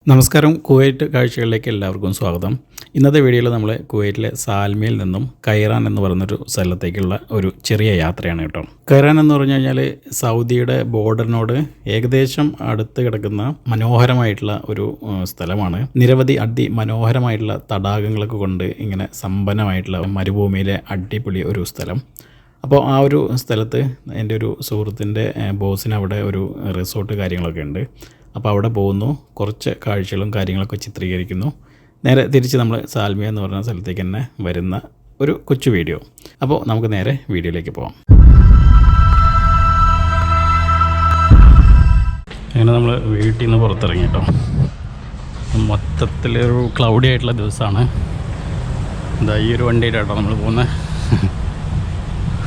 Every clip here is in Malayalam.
നമസ്കാരം. കുവൈറ്റ് കാഴ്ചകളിലേക്ക് എല്ലാവർക്കും സ്വാഗതം. ഇന്നത്തെ വീഡിയോയിൽ നമ്മൾ കുവൈറ്റിലെ സാൽമയിൽ നിന്നും കൈറാൻ എന്ന് പറയുന്നൊരു സ്ഥലത്തേക്കുള്ള ഒരു ചെറിയ യാത്രയാണ് കേട്ടോ. കൈറാൻ എന്ന് പറഞ്ഞു കഴിഞ്ഞാൽ സൗദിയുടെ ബോർഡറിനോട് ഏകദേശം അടുത്ത് കിടക്കുന്ന മനോഹരമായിട്ടുള്ള ഒരു സ്ഥലമാണ്. നിരവധി മനോഹരമായിട്ടുള്ള തടാകങ്ങളൊക്കെ കൊണ്ട് ഇങ്ങനെ സമ്പന്നമായിട്ടുള്ള മരുഭൂമിയിലെ അടിപൊളി ഒരു സ്ഥലം. അപ്പോൾ ആ ഒരു സ്ഥലത്ത് എൻ്റെ ഒരു സുഹൃത്തിൻ്റെ ബോസിന് അവിടെ ഒരു റിസോർട്ട് കാര്യങ്ങളൊക്കെ ഉണ്ട്. അപ്പോൾ അവിടെ പോകുന്നു, കുറച്ച് കാഴ്ചകളും കാര്യങ്ങളൊക്കെ ചിത്രീകരിക്കുന്നു. നേരെ തിരിച്ച് നമ്മൾ സാൽമിയ എന്ന് പറയുന്ന സ്ഥലത്തേക്ക് തന്നെ വരുന്ന ഒരു കൊച്ചു വീഡിയോ. അപ്പോൾ നമുക്ക് നേരെ വീഡിയോയിലേക്ക് പോകാം. അങ്ങനെ നമ്മൾ വീട്ടിൽ നിന്ന് പുറത്തിറങ്ങി കേട്ടോ. മൊത്തത്തിലൊരു ക്ലൗഡി ആയിട്ടുള്ള ദിവസമാണ്. എന്താ ഈ ഒരു വണ്ടിയിലാട്ടോ നമ്മൾ പോകുന്നത്.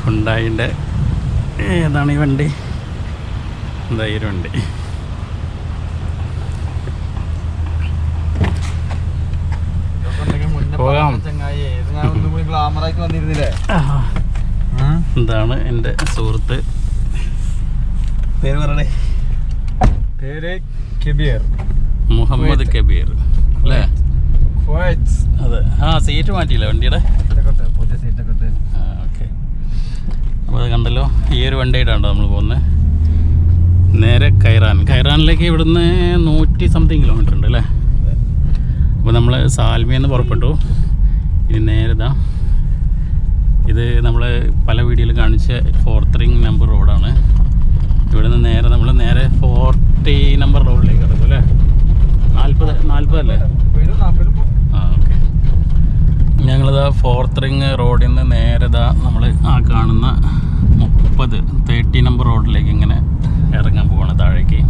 ഹുണ്ടായിൻ്റെ ഏതാണ് ഈ വണ്ടി? എന്താ ഈ ഒരു വണ്ടി. എന്താണ് എൻ്റെ സുഹൃത്ത് പേര് പറയണേ? പേര് കബീർ, മുഹമ്മദ് കബീർ അല്ലേ? അതെ. സീറ്റ് മാറ്റിയില്ല വണ്ടിയുടെ. ഓക്കെ. അപ്പോൾ അത് കണ്ടല്ലോ, ഈ ഒരു വണ്ടിയായിട്ടാണ് നമ്മൾ പോകുന്നത്. നേരെ കൈറാനിലേക്ക് ഇവിടുന്ന് 100 കിലോമീറ്റർ ഉണ്ട് അല്ലേ? അപ്പോൾ നമ്മൾ സാൽമിയെന്ന് പുറപ്പെട്ടു. ഇനി നേരെ ഇത് നമ്മൾ പല വീഡിയോയിൽ കാണിച്ച 4th റിംഗ് നമ്പർ റോഡാണ്. ഇവിടെ നിന്ന് നേരെ 40 നമ്പർ റോഡിലേക്ക് കിടക്കും അല്ലേ? 40 അല്ലേ? ഓക്കെ. ഞങ്ങളിതാ 4th റിംഗ് റോഡിൽ നിന്ന് നേരെ നമ്മൾ ആ കാണുന്ന 30 നമ്പർ റോഡിലേക്ക് ഇങ്ങനെ ഇറങ്ങാൻ പോവാണ് താഴേക്ക്.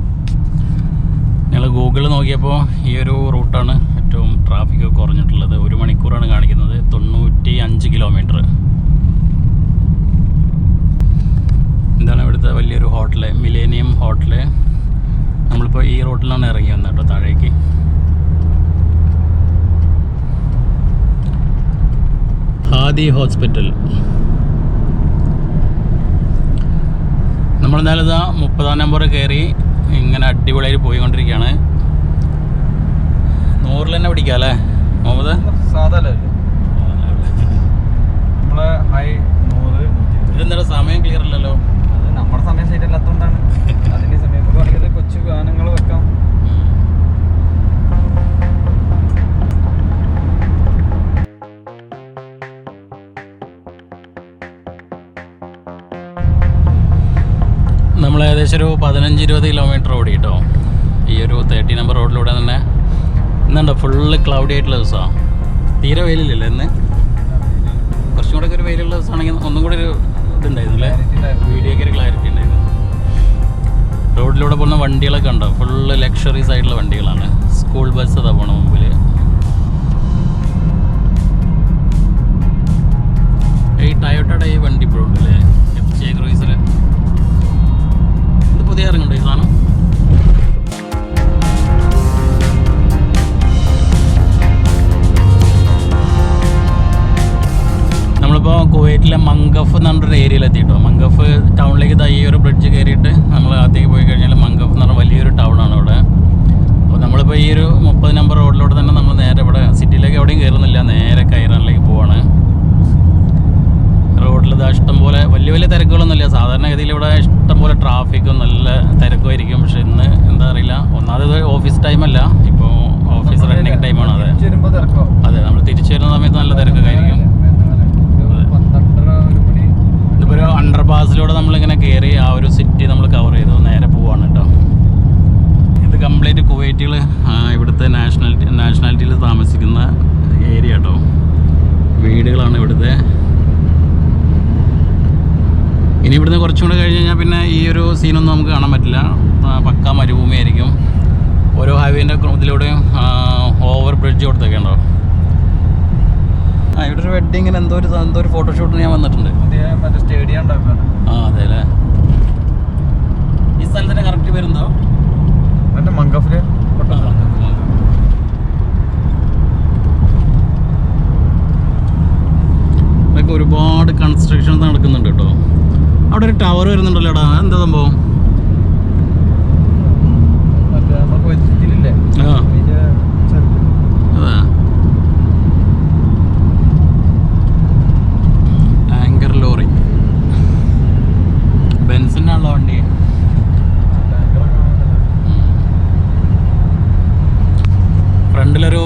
ഞങ്ങൾ ഗൂഗിളിൽ നോക്കിയപ്പോൾ ഈ ഒരു റൂട്ടാണ് ഏറ്റവും ട്രാഫിക് കുറഞ്ഞിട്ടുള്ളത്. 1 മണിക്കൂറാണ് കാണിക്കുന്നത്, 95 കിലോമീറ്റർ. എന്താണ് ഇവിടുത്തെ വലിയൊരു ഹോട്ടല്, മിലേനിയം ഹോട്ടല്. നമ്മളിപ്പോൾ ഈ റോട്ടിലാണ് ഇറങ്ങി വന്നത് കേട്ടോ താഴേക്ക്. ഹാദി ഹോസ്പിറ്റൽ. നമ്മളെന്തായാലും 30 നമ്പർ കയറി ഇങ്ങനെ അടിപൊളിയായിട്ട് പോയിക്കൊണ്ടിരിക്കുകയാണ്. 100 തന്നെ പിടിക്കാം അല്ലേ മുഹമ്മദ്? ഇതെന്താ സമയം ക്ലിയർ അല്ലല്ലോ? അത് നമ്മുടെ സമയം ശരിയല്ലാത്തതുകൊണ്ടാണ്. അതിന്റെ സമയം കൊച്ചു ഗാനങ്ങൾ വെക്കാം. നമ്മൾ ഏകദേശം ഒരു 15-20 കിലോമീറ്റർ ഓടി കേട്ടോ ഈ ഒരു 30 നമ്പർ റോഡിലൂടെ തന്നെ. ഇന്നുണ്ടോ ഫുള്ള് ക്ലൗഡി ആയിട്ടുള്ള ദിവസമാണ്. തീരെ വെയിലില്ലല്ലോ ഇന്ന്. കുറച്ചും കൂടെ ഒരു വെയിലുള്ള ദിവസമാണെങ്കിൽ ഒന്നും കൂടി ഒരു ഇതുണ്ടായിരുന്നു അല്ലേ? വീഡിയോയ്ക്ക് ഒരു ക്ലാരിറ്റി ഉണ്ടായിരുന്നു. റോഡിലൂടെ പോകുന്ന വണ്ടികളൊക്കെ ഉണ്ടോ? ഫുള്ള് ലക്ഷറീസ് ആയിട്ടുള്ള വണ്ടികളാണ്. സ്കൂൾ ബസ് അതാ പോകണം മുമ്പിൽ. ഈ ടയോട്ടയുടെ ഈ വണ്ടി ഇപ്പോഴും ഉണ്ടല്ലേ? FJ cruiser. ഇത് പുതിയ ഇറങ്ങുന്നുണ്ടോ ഈ സാധനം? നമ്മളിപ്പോൾ കുവൈറ്റിലെ മംഗഫ് എന്ന് പറഞ്ഞൊരു ഏരിയയിലെത്തിയിട്ടോ. മംഗഫ് ടൗണിലേക്ക് ഈ ഒരു ബ്രിഡ്ജ് കയറിയിട്ട് നമ്മൾ ആദ്യത്തേക്ക് പോയി കഴിഞ്ഞാൽ മംഗഫ് എന്ന് പറഞ്ഞ വലിയൊരു ടൗണാണ് അവിടെ. അപ്പോൾ നമ്മളിപ്പോൾ ഈ ഒരു 30 നമ്പർ റോഡിലൂടെ തന്നെ നമ്മൾ നേരെ ഇവിടെ സിറ്റിയിലേക്ക് എവിടെയും കയറുന്നില്ല, നേരെ കൈറാനിലേക്ക് പോവാണ്. റോഡിൽ ഇഷ്ടംപോലെ വലിയ തിരക്കുകളൊന്നുമില്ല. സാധാരണഗതിയിൽ ഇവിടെ ഇഷ്ടംപോലെ ട്രാഫിക്കും നല്ല തിരക്കുമായിരിക്കും. പക്ഷെ ഇന്ന് എന്താ അറിയില്ല, ഒന്നാമത് ഓഫീസ് ടൈമല്ല, ഇപ്പോൾ ഓഫീസ് റണ്ണിങ് ടൈമാണ്. അതെ, നമ്മൾ തിരിച്ചു വരുന്ന സമയത്ത് നല്ല തിരക്കൊക്കെ ആയിരിക്കും. ഇതിപ്പോൾ ഒരു അണ്ടർപാസിലൂടെ നമ്മളിങ്ങനെ കയറി ആ ഒരു സിറ്റി നമ്മൾ കവർ ചെയ്തു നേരെ പോവാണ് കേട്ടോ. ഇത് കംപ്ലീറ്റ് കുവൈറ്റുകൾ ഇവിടുത്തെ നാഷണാലിറ്റിയിൽ താമസിക്കുന്ന ഏരിയ കേട്ടോ. വീടുകളാണ് ഇവിടുത്തെ. ഇനി ഇവിടുന്ന് കുറച്ചും കൂടെ കഴിഞ്ഞ് കഴിഞ്ഞാൽ പിന്നെ ഈ ഒരു സീനൊന്നും നമുക്ക് കാണാൻ പറ്റില്ല. പക്ക മരുഭൂമി ആയിരിക്കും. ഓരോ ഹൈവേൻ്റെ ഇതിലൂടെയും ഓവർ ബ്രിഡ്ജ് കൊടുത്തൊക്കെ ഉണ്ടോ. ഇവിടെ ഒരു വെഡിങ്ങിന് എന്തോ ഒരു ഫോട്ടോഷൂട്ടിന് ഞാൻ വന്നിട്ടുണ്ട്. സ്റ്റേഡിയം അതെ അല്ലേ? ഈ സ്ഥലത്തിൻ്റെ കറക്റ്റ് പേരെന്തോ? മംഗഫില്. ഇതൊക്കെ ഒരുപാട് കൺസ്ട്രക്ഷൻ നടക്കുന്നുണ്ട് കേട്ടോ. അവിടെ ഒരു ടവർ വരുന്നുണ്ടല്ലോടാ, എന്താ സംഭവം? മറ്റേ ആ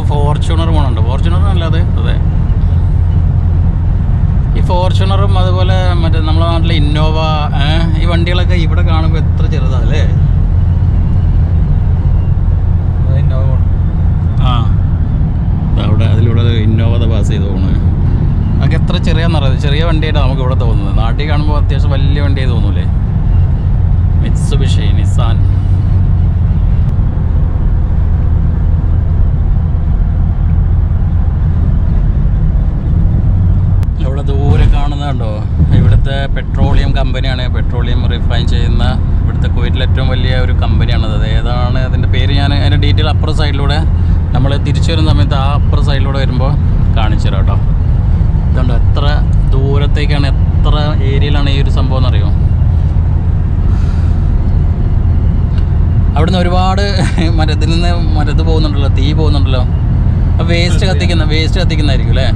ഫോർച്യൂണർ പോകണുണ്ട്. ഫോർച്യൂണറും അല്ലാതെ അതെ, ഈ ഫോർച്യൂണറും അതുപോലെ മറ്റേ നമ്മുടെ നാട്ടിലെ ഇന്നോവ, ഈ വണ്ടികളൊക്കെ ഇവിടെ കാണുമ്പോൾ എത്ര ചെറുതാല്ലേ. ആ അവിടെ അതിലൂടെ ഇന്നോവ പാസ് ചെയ്ത് പോകുന്നത് അതൊക്കെ എത്ര ചെറിയാന്ന് പറയുന്നത്. ചെറിയ വണ്ടിയായിട്ടാണ് നമുക്ക് ഇവിടെ തോന്നുന്നത്. നാട്ടിൽ കാണുമ്പോൾ അത്യാവശ്യം വലിയ വണ്ടിയായി തോന്നൂലേ. Mitsubishi, Nissan. അവിടെ ദൂരെ കാണുന്നതുണ്ടോ, ഇവിടുത്തെ പെട്രോളിയം കമ്പനിയാണ്. പെട്രോളിയം റിഫൈൻ ചെയ്യുന്ന ഇവിടുത്തെ കുവൈറ്റിലെ ഏറ്റവും വലിയ ഒരു കമ്പനിയാണത്. അത് ഏതാണ് അതിൻ്റെ പേര്, ഞാൻ അതിൻ്റെ ഡീറ്റെയിൽ അപ്പുറ സൈഡിലൂടെ നമ്മൾ തിരിച്ചു വരുന്ന സമയത്ത് ആ അപ്പുറ സൈഡിലൂടെ വരുമ്പോൾ കാണിച്ചു തരാം കേട്ടോ. ഇതുണ്ട് എത്ര ദൂരത്തേക്കാണ്, എത്ര ഏരിയയിലാണ് ഈ ഒരു സംഭവം എന്നറിയോ. അവിടുന്ന് ഒരുപാട് മരത്തിൽ നിന്ന് മരത്ത് പോകുന്നുണ്ടല്ലോ, തീ പോകുന്നുണ്ടല്ലോ. വേസ്റ്റ് കത്തിക്കുന്നതായിരിക്കും അല്ലേ.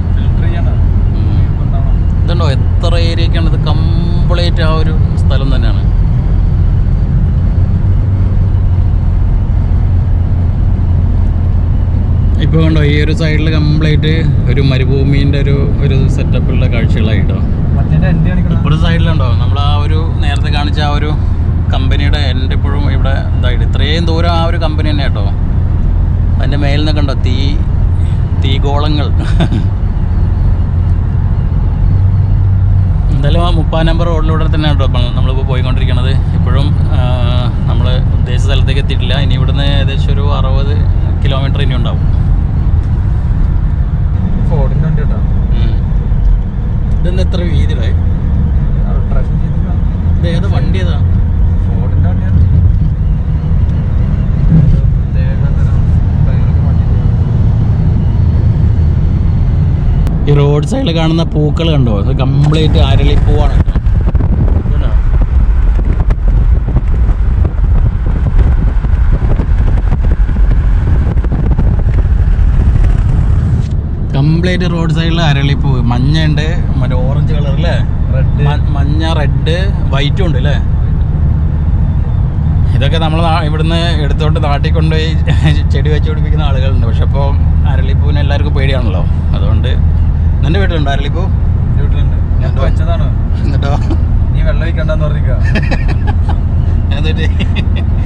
ഇതുണ്ടോ എത്ര ഏരിയക്കാണ് ഇത്, കംപ്ലീറ്റ് ആ ഒരു സ്ഥലം തന്നെയാണ്. ഇപ്പോൾ കണ്ടോ ഈ ഒരു സൈഡിൽ കംപ്ലീറ്റ് ഒരു മരുഭൂമീൻ്റെ ഒരു സെറ്റപ്പുള്ള കാഴ്ചകളായിട്ടോ. ഒരു സൈഡിലുണ്ടോ നമ്മൾ ആ ഒരു നേരത്തെ കാണിച്ച ആ ഒരു കമ്പനിയുടെ എൻ്റെ ഇപ്പോഴും ഇവിടെ ഇതായിട്ട് ഇത്രയും ദൂരം ആ ഒരു കമ്പനി തന്നെ കേട്ടോ. അതിൻ്റെ മേലിൽ നിന്ന് കണ്ടോ തീഗോളങ്ങൾ. എന്തായാലും ആ 30 നമ്പർ റോഡിലൂടെ തന്നെ കേട്ടോ നമ്മളിപ്പോൾ പോയിക്കൊണ്ടിരിക്കുന്നത്. ഇപ്പോഴും നമ്മൾ ഉദ്ദേശിച്ച സ്ഥലത്തേക്ക് എത്തിയിട്ടില്ല. ഇനി ഇവിടുന്ന് ഏകദേശം ഒരു 60 കിലോമീറ്റർ ഇനി ഉണ്ടാവും. ഇതെന്താ എത്ര വീതിയുടെ, ഇത് ഏതാ വണ്ടി ഏതാ? ഈ റോഡ് സൈഡിൽ കാണുന്ന പൂക്കൾ കണ്ടോ, അത് കംപ്ലീറ്റ് അരളിപ്പൂവാണ് കേട്ടോ. കംപ്ലീറ്റ് റോഡ് സൈഡിൽ അരളിപ്പൂ. മഞ്ഞയുണ്ട്, മറ്റേ ഓറഞ്ച് കളർ അല്ലേ, മഞ്ഞ, റെഡ്, വൈറ്റും ഉണ്ട് അല്ലേ. ഇതൊക്കെ നമ്മൾ ഇവിടുന്ന് എടുത്തോണ്ട് നാട്ടിൽ കൊണ്ടുപോയി ചെടി വെച്ച് പിടിപ്പിക്കുന്ന ആളുകളുണ്ട്. പക്ഷെ ഇപ്പോൾ അരളിപ്പൂവിന് എല്ലാവർക്കും പേടിയാണല്ലോ. അതുകൊണ്ട് നിന്റെ വീട്ടിലുണ്ടോ അരളിപ്പൂ? വീട്ടിലുണ്ട്. ഞാൻ വെച്ചതാണ്. എന്നിട്ടോ നീ വെള്ളം ഒഴിക്കണ്ടെന്ന് പറഞ്ഞിരിക്കുക. എന്നിട്ട്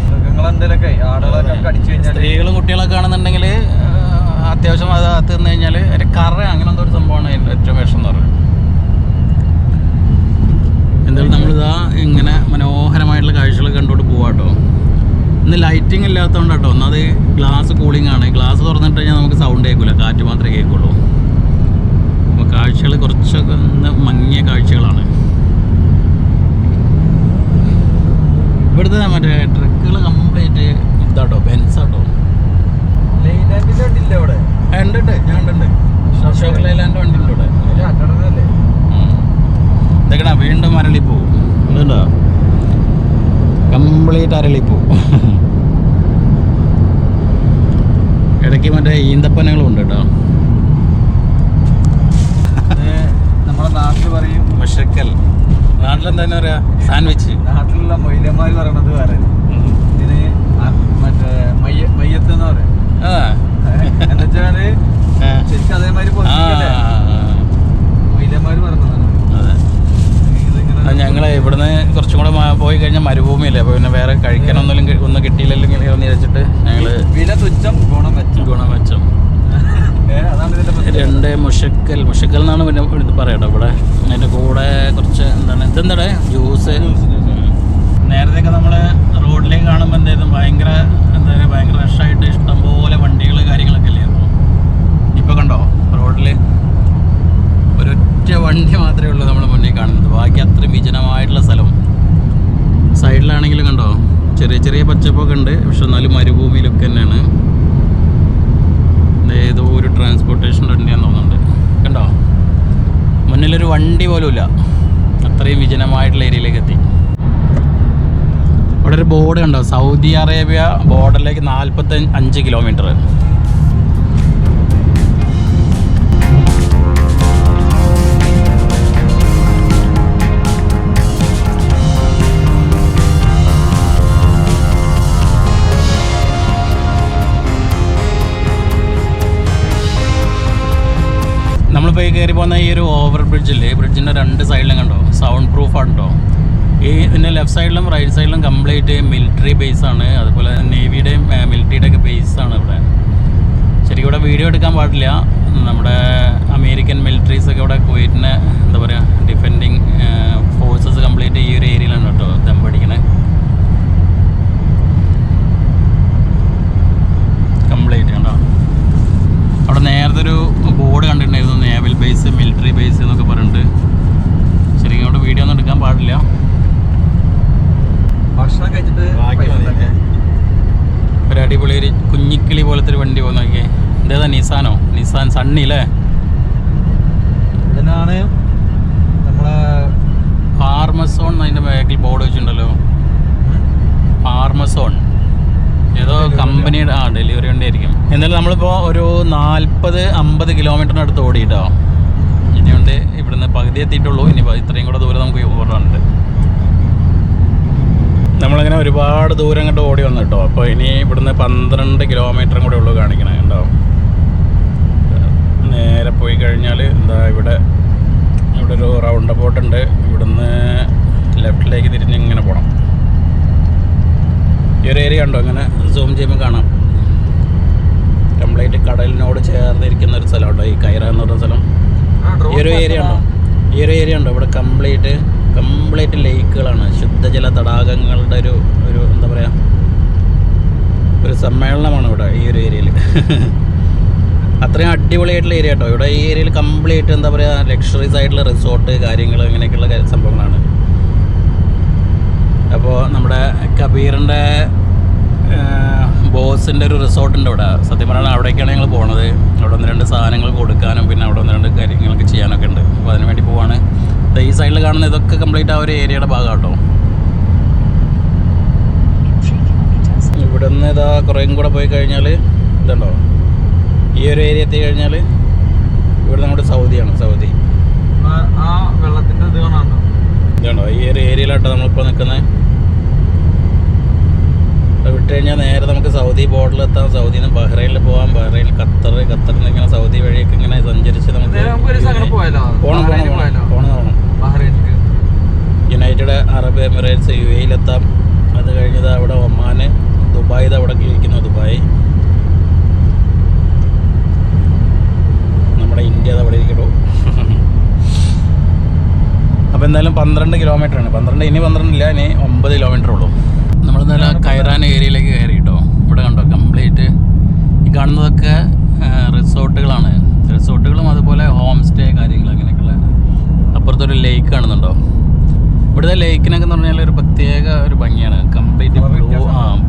മൃഗങ്ങളെന്തെങ്കിലുമൊക്കെ ആടുകളൊക്കെ കടിച്ചു കഴിഞ്ഞാൽ, സ്ത്രീകളും കുട്ടികളൊക്കെ ആണെന്നുണ്ടെങ്കിൽ അത്യാവശ്യം അത് അകത്ത് നിന്ന് കഴിഞ്ഞാൽ ഒരു കറ അങ്ങനെ എന്തോ ഒരു സംഭവമാണ് അതിൻ്റെ ഏറ്റവും വിഷം എന്ന് പറയുന്നത്. എന്തായാലും നമ്മളിതാ ഇങ്ങനെ മനോഹരമായിട്ടുള്ള കാഴ്ചകൾ കണ്ടുകൊണ്ട് പോവാട്ടോ. ഇന്ന് ലൈറ്റിംഗ് ഇല്ലാത്തതുകൊണ്ട് കേട്ടോ. ഒന്നത് ഗ്ലാസ് കൂളിംഗ് ആണ്. ഗ്ലാസ് തുറന്നിട്ട് കഴിഞ്ഞാൽ നമുക്ക് സൗണ്ട് കേൾക്കില്ല, കാറ്റ് മാത്രമേ കേൾക്കുള്ളൂ. അപ്പോൾ കാഴ്ചകൾ കുറച്ചൊക്കെ ഒന്ന് മങ്ങിയ കാഴ്ചകളാണ്. ഇവിടുത്തെ മറ്റേ ട്രക്കുകൾ കംപ്ലീറ്റ് ഇതാട്ടോ, ബെൻസാട്ടോ. ഉണ്ട്, ഞാൻ ഉണ്ട്. അശോക് ലൈലാൻഡ് വണ്ടി ഉണ്ട് ഇവിടെ. ഇതൊക്കെ വീണ്ടും അരളിപ്പൂ. അതുണ്ടോ കംപ്ലീറ്റ് അരളിപ്പൂ. ഇടയ്ക്ക് മറ്റേ ഈന്തപ്പനകളും ഉണ്ട് കേട്ടോ. നമ്മുടെ നാട്ടിൽ പറയും മുഷക്കൽ. നാട്ടിലെന്താ പറയാ, സാൻഡ്വിച്ച്. നാട്ടിലുള്ള മൊയ്ലന്മാർ പറയണത് വേറെ. ഇതിന് മറ്റേ മയ്യത്ത് എന്ന് പറയും. എന്നുവെച്ചാല് ശരിക്കും അതേമാതിരി മൊയ്ലന്മാർ പറഞ്ഞതാണ്. ഞങ്ങളെ ഇവിടുന്ന് കുറച്ചും കൂടെ പോയി കഴിഞ്ഞാൽ മരുഭൂമിയല്ലേ, അപ്പോൾ പിന്നെ വേറെ കഴിക്കാനൊന്നും കിട്ടിയില്ലെങ്കിൽ എന്ന് വെച്ചിട്ട് ഞങ്ങൾ വില തുച്ഛം ഗുണം വെച്ചം രണ്ട് മുഷക്കൽ എന്നാണ് പിന്നെ ഇത് പറയട്ടോ ഇവിടെ. അതിൻ്റെ കൂടെ കുറച്ച് ഇതെന്താ ജ്യൂസ്. നേരത്തെയൊക്കെ നമ്മൾ റോഡിലേക്ക് കാണുമ്പോൾ എന്തായാലും ഭയങ്കര റഷായിട്ട് ഇഷ്ടംപോലെ വണ്ടികൾ കാര്യങ്ങളൊക്കെ അല്ലേ. അപ്പോൾ ഇപ്പോൾ കണ്ടോ റോഡിൽ ഒരൊറ്റ വണ്ടി മാത്രമേ ഉള്ളൂ നമ്മുടെ മുന്നിൽ കാണുന്നത്. ബാക്കി അത്രയും വിജനമായിട്ടുള്ള സ്ഥലം. സൈഡിലാണെങ്കിലും കണ്ടോ ചെറിയ ചെറിയ പച്ചപ്പൊക്കെ ഉണ്ട്, പക്ഷെ എന്നാലും മരുഭൂമിയിലൊക്കെ തന്നെയാണ്. ഏതോ ഒരു ട്രാൻസ്പോർട്ടേഷൻ വണ്ടിയാന്ന് തോന്നുന്നുണ്ട്. കണ്ടോ മുന്നിലൊരു വണ്ടി പോലും ഇല്ല, അത്രയും വിജനമായിട്ടുള്ള ഏരിയയിലേക്ക് എത്തി. ഇവിടെ ഒരു ബോർഡ് കണ്ടോ, സൗദി അറേബ്യ ബോർഡറിലേക്ക് 45 കിലോമീറ്റർ. നമ്മളിപ്പോൾ ഈ കയറി പോകുന്ന ഈ ഒരു ഓവർ ബ്രിഡ്ജില്ലേ, ബ്രിഡ്ജിൻ്റെ 2 സൈഡിലും കണ്ടോ സൗണ്ട് പ്രൂഫാണ് കേട്ടോ. ഈ ഇതിൻ്റെ ലെഫ്റ്റ് സൈഡിലും റൈറ്റ് സൈഡിലും കംപ്ലീറ്റ് മിലിറ്ററി ബേസാണ്, അതുപോലെ നേവിയുടെയും മിലിറ്ററിയുടെ ഒക്കെ ബേസാണ് ഇവിടെ. ശരിക്കും ഇവിടെ വീഡിയോ എടുക്കാൻ പാടില്ല. നമ്മുടെ അമേരിക്കൻ മിലിറ്ററീസൊക്കെ ഇവിടെ കുവൈറ്റിനെ എന്താ പറയുക ഡിഫെൻഡിങ് ഫോഴ്സസ് കംപ്ലീറ്റ് ഈ ഒരു ഏരിയയിലാണ് കേട്ടോ ദമ്പടിക്കണേ. കംപ്ലീറ്റ് കണ്ടോ. അവിടെ നേരത്തെ ഒരു ബോർഡ് കണ്ടിട്ടുണ്ടായിരുന്നു, നേവൽ ബേസ് മിലിറ്ററി ബേസ് എന്നൊക്കെ പറഞ്ഞിട്ട്. ശരിക്കും അവിടെ വീഡിയോ ഒന്നും എടുക്കാൻ പാടില്ല. ഭക്ഷണം കഴിച്ചിട്ട് ഒരു അടിപൊളി ഒരു കുഞ്ഞിക്കിളി പോലത്തെ ഒരു വണ്ടി പോകുന്ന നോക്കിയേ. ഇതേതാ നിസാനോ? നിസാൻ സണ്ണി അല്ലേ? ഇതിനാണ് നമ്മളെ ആർമസോൺ അതിൻ്റെ ബാക്കിൽ ബോർഡ് വെച്ചിട്ടുണ്ടല്ലോ. ആർമസോൺ ഏതോ കമ്പനിയുടെ ഡെലിവറി വണ്ടി ആയിരിക്കും. എന്നാലും നമ്മളിപ്പോൾ ഒരു 40-50 കിലോമീറ്ററിനടുത്ത് ഓടിയിട്ടോ. ഇനിയുണ്ട് ഇവിടുന്ന് പകുതി എത്തിയിട്ടുള്ളൂ. ഇനി ഇത്രയും കൂടെ ദൂരം നമുക്ക് ഓടാനുണ്ട്. നമ്മളങ്ങനെ ഒരുപാട് ദൂരം അങ്ങോട്ട് ഓടി വന്നു കേട്ടോ. അപ്പോൾ ഇനി ഇവിടുന്ന് 12 കിലോമീറ്ററും കൂടെ ഉള്ളൂ കാണിക്കണേ കേട്ടോ. നേരെ പോയി കഴിഞ്ഞാൽ എന്താ ഇവിടെ ഒരു റൗണ്ട് അബൌട്ട് ഉണ്ട്. ഇവിടുന്ന് ലെഫ്റ്റിലേക്ക് തിരിഞ്ഞ് ഇങ്ങനെ പോകണം. ഈ ഒരു ഏരിയ ഉണ്ടോ ഇങ്ങനെ സൂം ചെയ്യുമ്പോൾ കാണാം. കംപ്ലീറ്റ് കടലിനോട് ചേർന്നിരിക്കുന്ന ഒരു സ്ഥലം കേട്ടോ ഈ കൈറ എന്ന് പറഞ്ഞ സ്ഥലം. ഈ ഒരു ഏരിയ ഉണ്ടോ ഇവിടെ കംപ്ലീറ്റ് ലേക്കുകളാണ്. ശുദ്ധജല തടാകങ്ങളുടെ ഒരു എന്താ പറയുക ഒരു സമ്മേളനമാണ് ഇവിടെ ഈ ഒരു ഏരിയയിൽ. അത്രയും അടിപൊളിയായിട്ടുള്ള ഏരിയ കേട്ടോ. ഇവിടെ ഈ ഏരിയയിൽ കംപ്ലീറ്റ് എന്താ പറയുക ലക്ഷറീസ് ആയിട്ടുള്ള റിസോർട്ട് കാര്യങ്ങൾ ഇങ്ങനെയൊക്കെയുള്ള സംഭവങ്ങളാണ്. അപ്പോൾ നമ്മുടെ കബീറിൻ്റെ ബോസിൻ്റെ ഒരു റിസോർട്ടുണ്ട് ഇവിടെ. സത്യം പറഞ്ഞാൽ അവിടേക്കാണ് ഞങ്ങൾ പോണത്. അവിടെ 1-2 സാധനങ്ങൾ കൊടുക്കാനും പിന്നെ അവിടെ 1-2 കാര്യങ്ങളൊക്കെ ചെയ്യാനൊക്കെ ഉണ്ട്. അപ്പോൾ അതിന് വേണ്ടി പോവാണ്. ഈ സൈഡിൽ കാണുന്ന ഇതൊക്കെ കംപ്ലീറ്റ് ആ ഒരു ഏരിയയുടെ ഭാഗം കേട്ടോ. ഇവിടെ നിന്ന് ഇതാ കുറേയും കൂടെ പോയി കഴിഞ്ഞാൽ ഇതുണ്ടോ ഈ ഒരു ഏരിയ എത്തി കഴിഞ്ഞാൽ ഇവിടെ നമ്മുടെ സൗദിയാണ്. സൗദി ആ വെള്ളത്തിൻ്റെ ഇത് കാണാണ്ടോ. ഇതുണ്ടോ ഈ ഒരു ഏരിയയിലാട്ടോ നമ്മളിപ്പോൾ നിൽക്കുന്നത്. വിട്ട് കഴിഞ്ഞാൽ നേരെ നമുക്ക് സൗദി ബോർഡറിലെത്താം. സൗദിയിൽ നിന്ന് ബഹ്റൈനിൽ പോകാം. ബഹ്റൈനിൽ ഖത്തറിൽ നിന്ന് ഇങ്ങനെ സൗദി വഴിയൊക്കെ ഇങ്ങനെ സഞ്ചരിച്ച് നമുക്ക് പോകണം. യുണൈറ്റഡ് അറബ് എമിറേറ്റ്സ് UAE-യിലെത്താം. അത് കഴിഞ്ഞത് അവിടെ ഒമാന്, ദുബായ് അവിടെ ഇരിക്കുന്നു. ദുബായ് നമ്മുടെ ഇന്ത്യ അവിടെ ഇരിക്കട്ടോ. അപ്പോൾ എന്തായാലും 12 കിലോമീറ്ററാണ്. 12 ഇനി 12 ഇല്ല, ഇനി 9 കിലോമീറ്റർ ഉള്ളൂ. നമ്മൾ നല്ല കൈറാൻ ഏരിയയിലേക്ക് കയറി കേട്ടോ. ഇവിടെ കണ്ടോ കംപ്ലീറ്റ് ഈ കാണുന്നതൊക്കെ റിസോർട്ടുകളാണ്. റിസോർട്ടുകളും അതുപോലെ ഹോം സ്റ്റേ കാര്യങ്ങൾ അങ്ങനെയൊക്കെയുള്ള. അപ്പുറത്തൊരു ലേക്ക് കാണുന്നുണ്ടോ. ഇവിടുത്തെ ലേക്കിനൊക്കെ എന്ന് പറഞ്ഞാൽ ഒരു പ്രത്യേക ഒരു ഭംഗിയാണ്. കംപ്ലീറ്റ്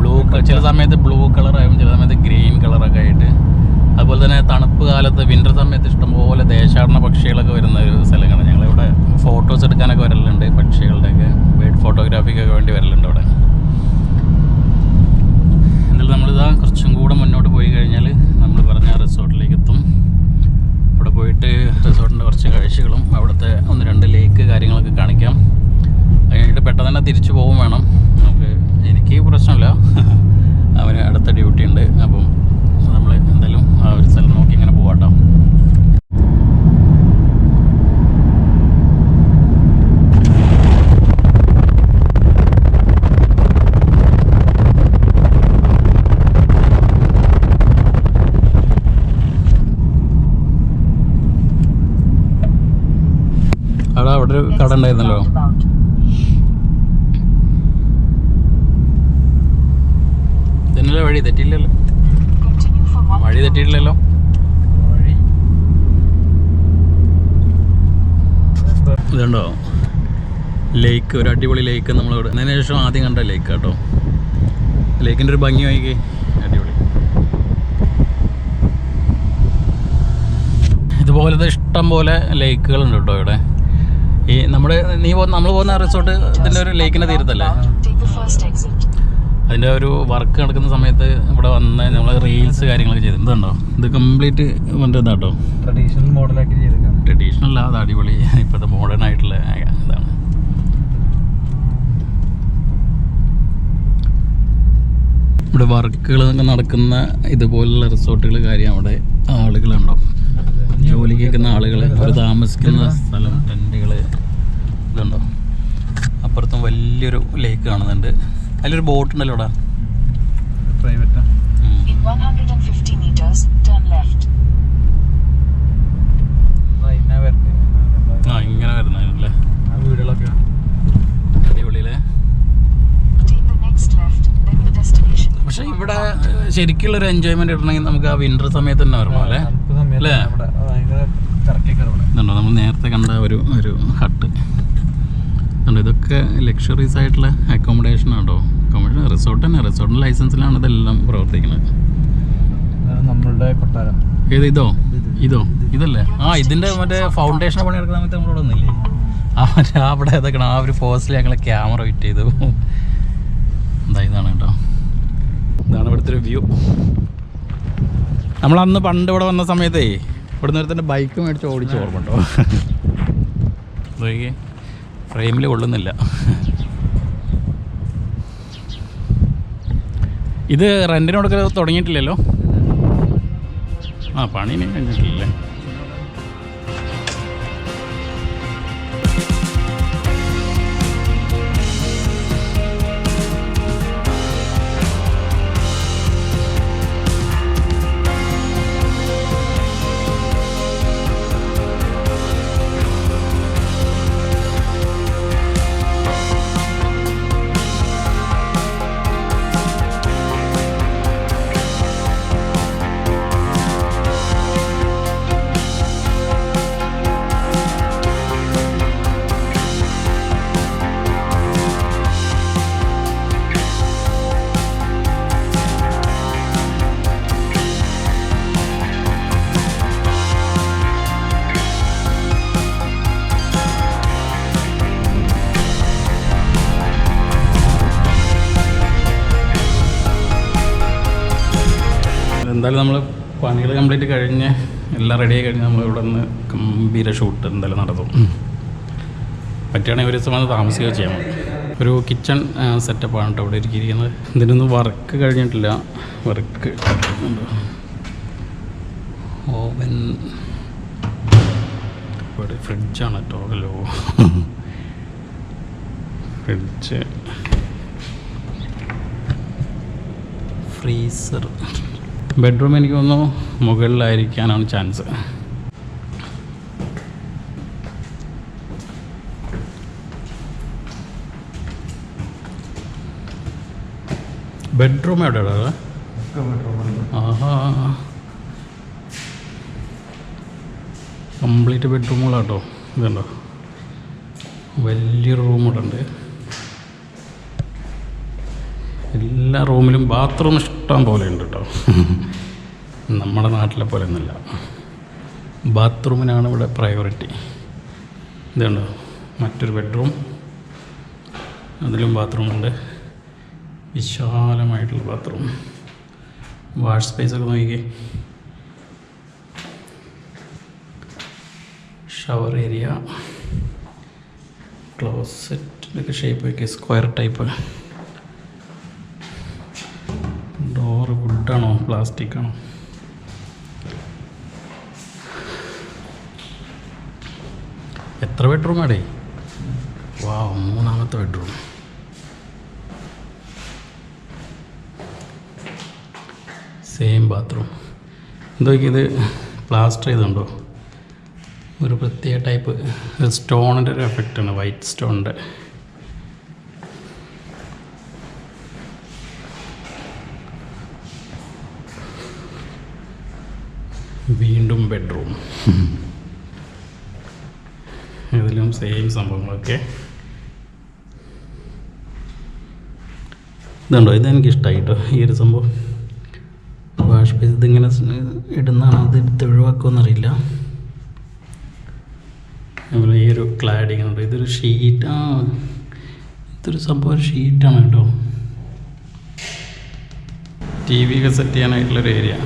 ബ്ലൂ ചില സമയത്ത് ബ്ലൂ കളറായും ചില സമയത്ത് ഗ്രീൻ കളറൊക്കെ ആയിട്ട്. അതുപോലെ തന്നെ തണുപ്പ് കാലത്ത് വിൻ്റർ സമയത്ത് ഇഷ്ടംപോലെ ദേശാടന പക്ഷികളൊക്കെ വരുന്ന ഒരു സ്ഥലമാണ്. ഞങ്ങളിവിടെ ഫോട്ടോസ് എടുക്കാനൊക്കെ വരലുണ്ട്. പക്ഷികളുടെയൊക്കെ ബേർഡ് ഫോട്ടോഗ്രാഫിക്കൊക്കെ വേണ്ടി വരലുണ്ട് ഇവിടെ. എന്നാലും നമ്മളിതാ കുറച്ചും കൂടെ മുന്നോട്ട് പോയി കഴിഞ്ഞാൽ നമ്മൾ പറഞ്ഞ റിസോർട്ടിലേക്ക് എത്തും. അവിടെ പോയിട്ട് റിസോർട്ടിൻ്റെ കുറച്ച് കാഴ്ചകളും അവിടുത്തെ 1-2 ലേക്ക് കാര്യങ്ങളൊക്കെ കാണിക്കാം. അതിനായിട്ട് പെട്ടെന്ന് തന്നെ തിരിച്ചു പോകും വേണം. എനിക്ക് പ്രശ്നമില്ല, അവന് അടുത്ത ഡ്യൂട്ടി ഉണ്ട്. അപ്പം നമ്മൾ എന്തായാലും ആ ഒരു സ്ഥലം നോക്കി ഇങ്ങനെ പോവാട്ടോ. അവിടെ ഒരു കട ഉണ്ടായിരുന്നല്ലോ. ഇതിനല്ലേ വഴി തെറ്റിയില്ലല്ലോ. വഴി തെറ്റിയിട്ടില്ലല്ലോ. ഇതുണ്ടോ ലേക്ക്, ഒരു അടിപൊളി ലേക്ക്. നമ്മളിവിടെ അതിന് ശേഷം ആദ്യം കണ്ട ലേക്ക് കേട്ടോ. ലേക്കിൻ്റെ ഒരു ഭംഗി വാങ്ങിക്കേ, അടിപൊളി. ഇതുപോലത്തെ ഇഷ്ടം പോലെ ലേക്കുകളുണ്ട് കേട്ടോ ഇവിടെ. ഈ നമ്മൾ പോകുന്ന റിസോർട്ട് ഇതിൻ്റെ ഒരു ലേക്കിൻ്റെ തീരത്തല്ലേ. അതിൻ്റെ ഒരു വർക്ക് നടക്കുന്ന സമയത്ത് ഇവിടെ വന്ന് നമ്മൾ റീൽസ് കാര്യങ്ങളൊക്കെ ചെയ്ത്. ഇതുണ്ടോ ഇത് കംപ്ലീറ്റ് മറ്റേ ഇതാട്ടോ, ട്രഡീഷണൽ മോഡലാക്കി ചെയ്തേക്കാം. ട്രഡീഷണൽ അല്ല, അത് അടിപൊളി ഇപ്പോഴത്തെ മോഡേൺ ആയിട്ടുള്ള ഇതാണ്. ഇവിടെ വർക്കുകളൊക്കെ നടക്കുന്ന ഇതുപോലുള്ള റിസോർട്ടുകൾ കാര്യം അവിടെ ആളുകളുണ്ടോ. ജോലിക്ക് നിൽക്കുന്ന ആളുകൾ, അവർ താമസിക്കുന്ന സ്ഥലം, ടെൻറ്റുകൾ ഇതുണ്ടോ. അപ്പുറത്തും വലിയൊരു ലേക്ക് കാണുന്നുണ്ട്. അതിലൊരു ബോട്ട് ഉണ്ടല്ലോ ഇവിടെ. പ്രൈവറ്റാ. ആ ഇങ്ങനെ വരുന്നല്ലേ ആ വീടുകളൊക്കെ അടിപൊളിയിലെ. പക്ഷെ ഇവിടെ ശരിക്കുള്ളൊരു എൻജോയ്മെന്റ് കിട്ടണമെങ്കിൽ നമുക്ക് ആ വിന്റർ സമയത്ത് തന്നെ വരണം അല്ലേ അല്ലേ. ഇതുണ്ടോ നമ്മൾ നേരത്തെ കണ്ട ഒരു ഹട്ട് ഉണ്ടോ. ഇതൊക്കെ ലക്ഷറീസ് ആയിട്ടുള്ള അക്കോമഡേഷൻ ആണോ. അക്കോമഡേഷൻ റിസോർട്ട് തന്നെ. റിസോർട്ടിൻ്റെ ലൈസൻസിലാണ് ഇതെല്ലാം പ്രവർത്തിക്കുന്നത്. നമ്മളുടെ കൊട്ടാരം ഇതല്ലേ. ആ ഇതിൻ്റെ മറ്റേ ഫൗണ്ടേഷൻ പണി എടുക്കുന്ന സമയത്ത് നമ്മളിവിടെ ഒന്നില്ലേ അവിടെ ഇതൊക്കെ ആ ഒരു പോസ്റ്റിൽ ഞങ്ങൾ ക്യാമറ ഫിറ്റ് ചെയ്തു. ഇതാണ് കേട്ടോ. ഇതാണ് ഇവിടുത്തെ ഒരു വ്യൂ. നമ്മളന്ന് പണ്ട് ഇവിടെ വന്ന സമയത്തേ ഇവിടുന്ന് ഒരു തന്നെ ബൈക്ക് മേടിച്ച് ഓടിച്ച് ഓർമ്മ ഉണ്ടോ. അതൊക്കെ ഫ്രെയിമിൽ കൊള്ളുന്നില്ല. ഇത് റെൻറ്റിനോടൊക്കെ തുടങ്ങിയിട്ടില്ലല്ലോ. ആ പണി കഴിഞ്ഞിട്ടില്ലേ. എന്തായാലും നമ്മൾ പണികൾ കംപ്ലീറ്റ് കഴിഞ്ഞ് എല്ലാം റെഡിയായി കഴിഞ്ഞ് നമ്മൾ ഇവിടെ നിന്ന് ഗംഭീര ഷൂട്ട് എന്തായാലും നടത്തും. പറ്റുകയാണെങ്കിൽ ഒരു ദിവസം വന്ന് താമസിക്കുകയോ ചെയ്യാം. ഒരു കിച്ചൺ സെറ്റപ്പാണ് കേട്ടോ ഇവിടെ ഇരിക്കുന്നത്. ഇതിനൊന്നും വർക്ക് കഴിഞ്ഞിട്ടില്ല. വർക്ക് ഓവൻ ഇവിടെ ഫ്രിഡ്ജാണ് കേട്ടോ. Hello fridge, freezer. ബെഡ്റൂം എനിക്ക് തോന്നുന്നു മുകളിലായിരിക്കാനാണ് ചാൻസ്. ബെഡ്റൂം എവിടെയാണ്? ആഹാ കംപ്ലീറ്റ് ബെഡ്റൂമുകളാട്ടോ. ഇതുണ്ടോ വലിയൊരു റൂം ഇവിടെ ഉണ്ട്. എല്ലാ റൂമിലും ബാത്റൂം ഇഷ്ടം പോലെ ഉണ്ട് കേട്ടോ. നമ്മുടെ നാട്ടിലെ പോലെ ഒന്നുമില്ല. ബാത്റൂമിനാണ് ഇവിടെ പ്രയോറിറ്റി. ഇതുണ്ടോ മറ്റൊരു ബെഡ്റൂം, അതിലും ബാത്റൂമുണ്ട്. വിശാലമായിട്ടുള്ള ബാത്റൂം. വാഷ് സ്പേസൊക്കെ നോക്കിക്കേ. ഷവർ ഏരിയ, ക്ലോസറ്റ്, ഇതൊക്കെ ഷേപ്പ് വയ്ക്കുക സ്ക്വയർ ടൈപ്പ്. ഡോറ് വുഡാണോ പ്ലാസ്റ്റിക് ആണോ? എത്ര ബെഡ്റൂം ആടേ? വാ, മൂന്നാമത്തെ ബെഡ്റൂം. Same bathroom. എന്തൊക്കെ ഇത് പ്ലാസ്റ്റർ ചെയ്തുണ്ടോ? ഒരു പ്രത്യേക ടൈപ്പ് സ്റ്റോണിൻ്റെ ഒരു എഫക്റ്റാണ്, വൈറ്റ് സ്റ്റോണിൻ്റെ. വീണ്ടും ബെഡ്റൂം. ഇതിലും സെയിം സംഭവങ്ങളൊക്കെ. ഇതുണ്ടോ, ഇതെനിക്കിഷ്ടമായി കേട്ടോ ഈ ഒരു സംഭവം. വാഷ് ബേസ് ഇതിങ്ങനെ ഇടുന്നതാണ്, അത് എടുത്ത് ഒഴിവാക്കുമെന്നറിയില്ല. അതുപോലെ ഈ ഒരു ക്ലാഡിങ് ഉണ്ട്. ഇതൊരു ഷീറ്റ്. ഇതൊരു സംഭവം ഒരു ഷീറ്റാണ് കേട്ടോ. ടി വി ഒക്കെ സെറ്റ് ചെയ്യാനായിട്ടുള്ളൊരു ഏരിയ.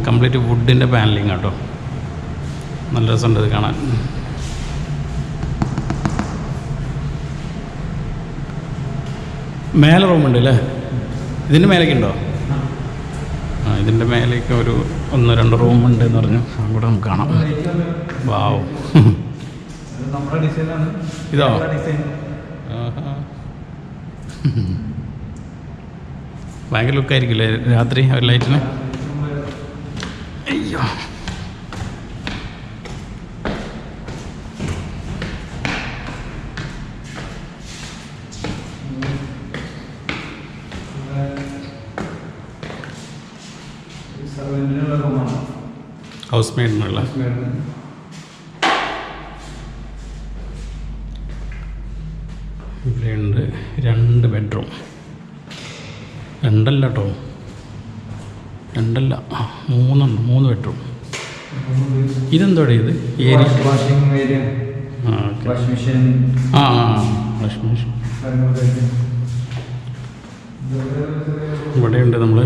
കംപ്ലീറ്റ് വുഡിൻ്റെ പാനലിങ് കേട്ടോ. നല്ല രസമുണ്ട് ഇത് കാണാൻ. മേലെ റൂമുണ്ട് അല്ലേ? ഇതിൻ്റെ മേലേക്ക് ഉണ്ടോ? ആ ഇതിൻ്റെ മേലേക്ക് ഒരു 1-2 റൂമുണ്ട് എന്ന് പറഞ്ഞു. അവിടെ നമുക്ക് കാണാം. വാവ്, നമ്മുടെ ഡിസൈനാണ്. ഇതോ? ഡിസൈൻ ഭയങ്കര ലുക്കായിരിക്കില്ലേ രാത്രി ഒരു ലൈറ്റിന്? അയ്യോ, ഹൗസ് മെയ്ഡിനുള്ള. ഇവിടെയുണ്ട് 2 ബെഡ്റൂം. 2 കേട്ടോ, 2 3 ബെഡ്റൂം. ഇതെന്തോടെ ഇത് ഏരിയ? വാഷിംഗ് ഏരിയ, ആ okay. Washing machine. Washing machine ഇവിടെയുണ്ട്. നമ്മൾ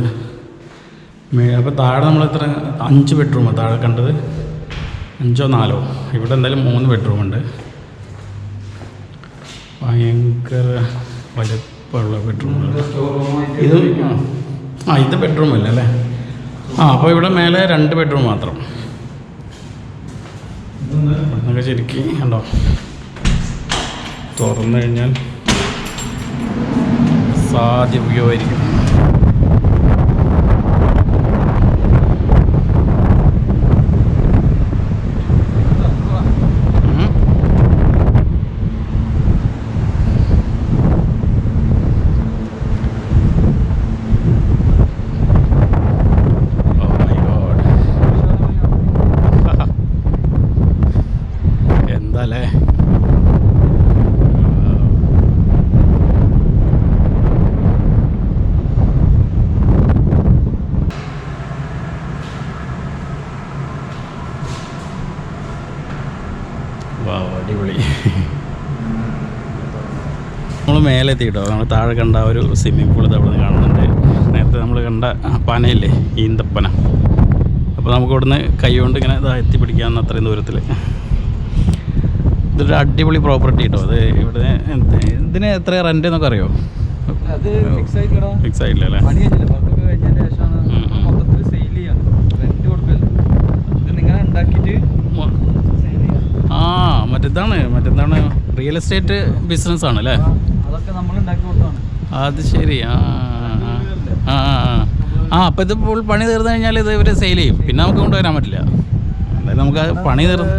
അപ്പോൾ താഴെ നമ്മൾ എത്ര 5 ബെഡ്റൂമാണ് താഴെ കണ്ടത്, 5ഓ 4ഓ. ഇവിടെ എന്തായാലും 3 ബെഡ്റൂമുണ്ട്. ഭയങ്കര വലുപ്പമുള്ള ബെഡ്റൂമുകൾ. ഇത് ഇത് ബെഡ്റൂം അല്ല അല്ലേ? അപ്പോൾ ഇവിടെ മേലെ 2 ബെഡ്റൂം മാത്രം. ഇവിടുന്നൊക്കെ ശരിക്കും കണ്ടോ, തുറന്നു കഴിഞ്ഞാൽ സാധ്യ വ്യൂ ആയിരിക്കും. എന്താല്ലേ, അടിപൊളി. നമ്മൾ മേലെ എത്തിയിട്ടോ. നമ്മൾ താഴെ കണ്ട ഒരു സ്വിമ്മിംഗ് പൂൾ അവിടെ നിന്ന് കാണുന്നുണ്ട്. നേരത്തെ നമ്മൾ കണ്ട പനയില്ലേ, ഈന്തപ്പന. അപ്പോൾ നമുക്ക് ഇവിടുന്ന് കൈ കൊണ്ട് ഇങ്ങനെ എത്തിപ്പിടിക്കാമെന്ന് അത്രയും ദൂരത്തിൽ. ഇതൊരു അടിപൊളി പ്രോപ്പർട്ടി കേട്ടോ. അത് ഇവിടെ ഇതിന് എത്ര റെൻ്റ് എന്നൊക്കെ അറിയോ? അത് ഫിക്സ് ആയില്ല അല്ലേ? പണി കഴിഞ്ഞില്ല, വർക്കൊക്കെ കഴിഞ്ഞതിന് ശേഷമാണ് മൊത്തത്തിൽ സെയിൽ ചെയ്യാൻ. റെന്റ് കൊടുക്കില്ല, ഇത് നിങ്ങൾ ഉണ്ടാക്കിയിട്ട് മറ്റെന്താണ് റിയൽ എസ്റ്റേറ്റ് ബിസിനസ് ആണ് അല്ലേ? അതൊക്കെ നമ്മൾ ഉണ്ടാക്കി കൊടുത്താണ്. അത് ശരി. അപ്പോൾ ഇത് ഫുൾ പണി തീർന്നു കഴിഞ്ഞാൽ ഇത് ഇവർ സെയിൽ ചെയ്യും. പിന്നെ നമുക്ക് കൊണ്ടുവരാൻ പറ്റില്ല. അതായത് നമുക്ക് പണി തീർന്നു.